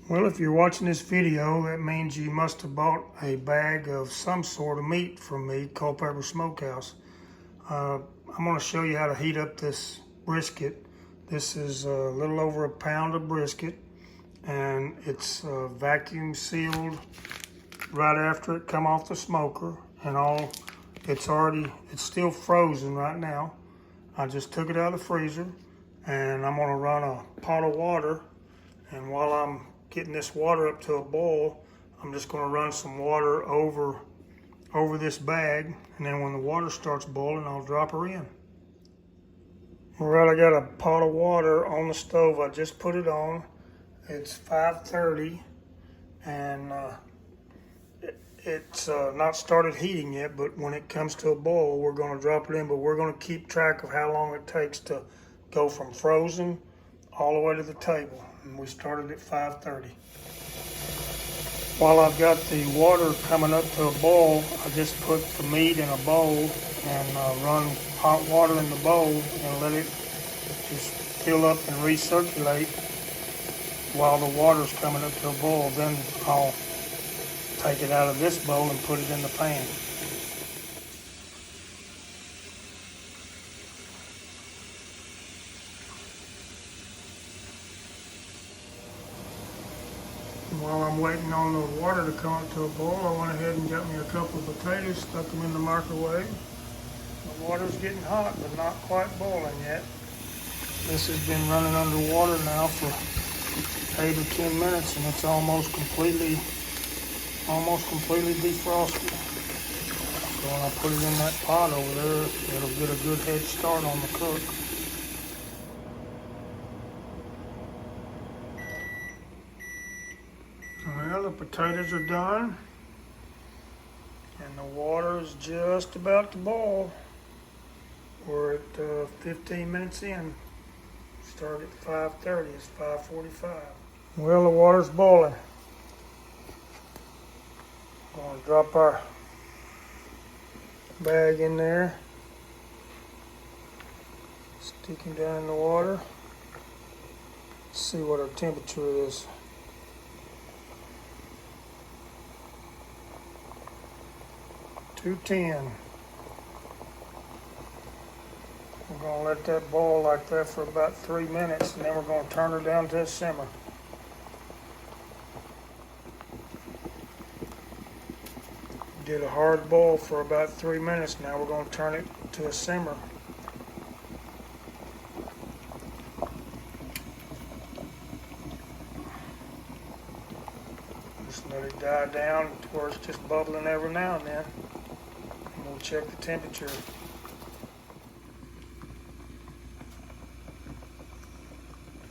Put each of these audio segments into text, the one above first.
Well, if you're watching this video, that means you must have bought a bag of some sort of meat from me, Culpeppers Smokehouse. I'm going to show you how to heat up this brisket. This is a little over a pound of brisket, and it's vacuum sealed right after it come off the smoker, and all. It's still frozen right now. I just took it out of the freezer, and I'm going to run a pot of water, and while I'm getting this water up to a boil, I'm just going to run some water over this bag, and then when the water starts boiling, I'll drop her in. All right, I got a pot of water on the stove. I just put it on. It's 5:30, and it's not started heating yet, but when it comes to a boil, we're going to drop it in, but we're going to keep track of how long it takes to go from frozen all the way to the table. And we started at 5:30. While I've got the water coming up to a boil, I just put the meat in a bowl and run hot water in the bowl and let it just fill up and recirculate while the water's coming up to a boil. Then I'll take it out of this bowl and put it in the pan. While I'm waiting on the water to come up to a boil, I went ahead and got me a couple of potatoes, stuck them in the microwave. The water's getting hot, but not quite boiling yet. This has been running underwater now for 8 or 10 minutes, and it's almost completely defrosted. So when I put it in that pot over there, it'll get a good head start on the cook. Well, the potatoes are done, and the water is just about to boil. We're at 15 minutes in. Started at 5:30, it's 5:45. Well, the water's boiling. I'm going to drop our bag in there. Stick him down in the water. Let's see what our temperature is. .210. We're going to let that boil like that for about 3 minutes, and then we're going to turn her down to a simmer. Did a hard boil for about 3 minutes. Now we're going to turn it to a simmer. Just let it die down to where it's just bubbling every now and then. And we'll check the temperature.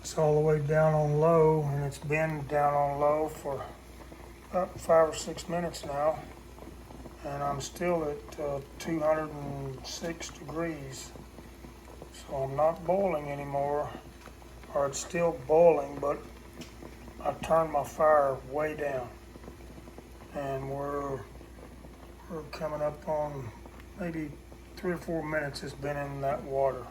It's all the way down on low, and it's been down on low for about 5 or 6 minutes now. And I'm still at 206 degrees. So I'm not boiling anymore, or it's still boiling, but I turned my fire way down. And we're coming up on maybe 3 or 4 minutes it's been in that water.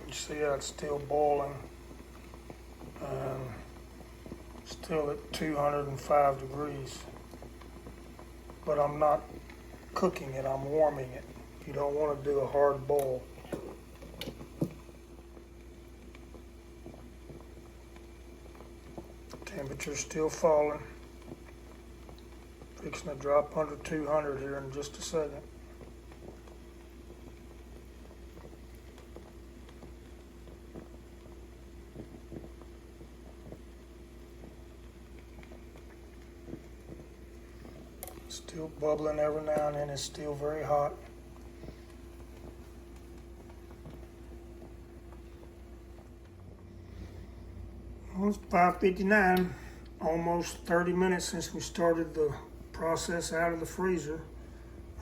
You see how it's still boiling, and still at 205 degrees. But I'm not cooking it, I'm warming it. You don't want to do a hard boil. Temperature's still falling. Fixing to drop under 200 here in just a second. Still bubbling every now and then. It's still very hot. Well, it's 5:59. Almost 30 minutes since we started the process out of the freezer.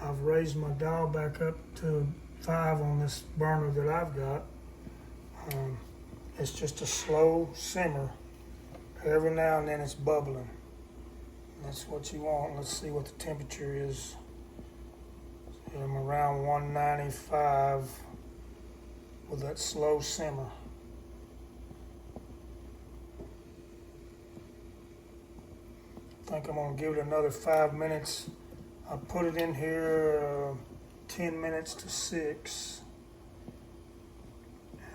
I've raised my dial back up to 5 on this burner that I've got. It's just a slow simmer. Every now and then it's bubbling. That's what you want. Let's see what the temperature is. I'm around 195 with that slow simmer. think I'm gonna give it another 5 minutes. I put it in here 10 minutes to 6.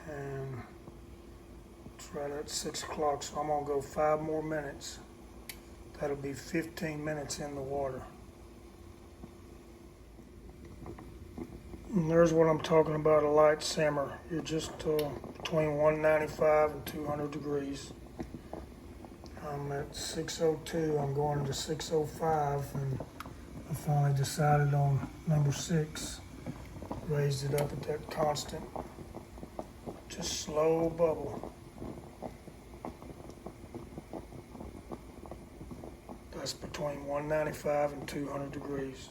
And it's right at 6 o'clock, so I'm gonna go 5 more minutes. That'll be 15 minutes in the water. And there's what I'm talking about, a light simmer. You're just between 195 and 200 degrees. I'm at 602, I'm going into 605, and I finally decided on number 6. Raised it up at that constant, just slow bubble. That's between 195 and 200 degrees.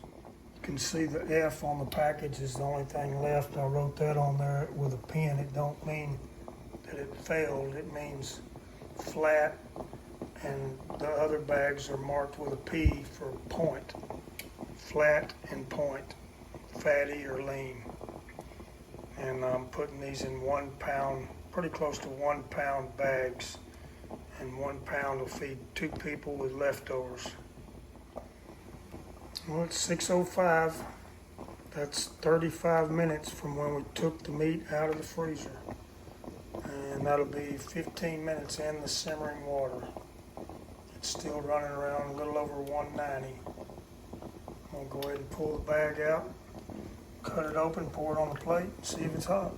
You can see the F on the package is the only thing left. I wrote that on there with a pen. It don't mean that it failed. It means flat, and the other bags are marked with a P for point. Flat and point, fatty or lean. And I'm putting these in 1 pound, pretty close to 1 pound bags. And 1 pound will feed 2 people with leftovers. Well, it's 6:05. That's 35 minutes from when we took the meat out of the freezer. And that'll be 15 minutes in the simmering water. It's still running around a little over 190. I'm gonna go ahead and pull the bag out, cut it open, pour it on the plate, see if it's hot.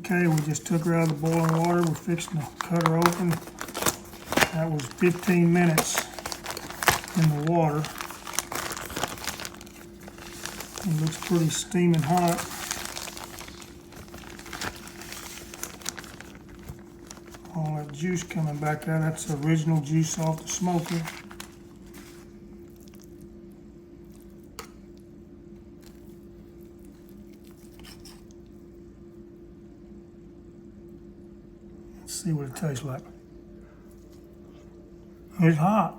Okay, we just took her out of the boiling water. We're fixing to cut her open. That was 15 minutes in the water. It looks pretty steaming hot. All that juice coming back out, that's the original juice off the smoker. Let's see what it tastes like. It's hot.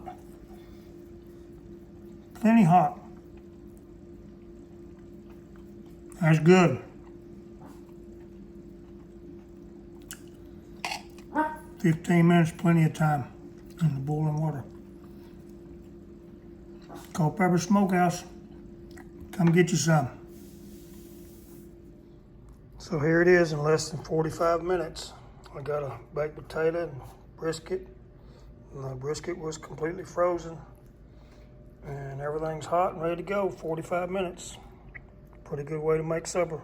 Plenty hot. That's good. 15 minutes, plenty of time in the boiling water. Culpeppers Smokehouse. Come get you some. So here it is in less than 45 minutes. I got a baked potato and brisket. And the brisket was completely frozen. And everything's hot and ready to go. 45 minutes. Pretty good way to make supper.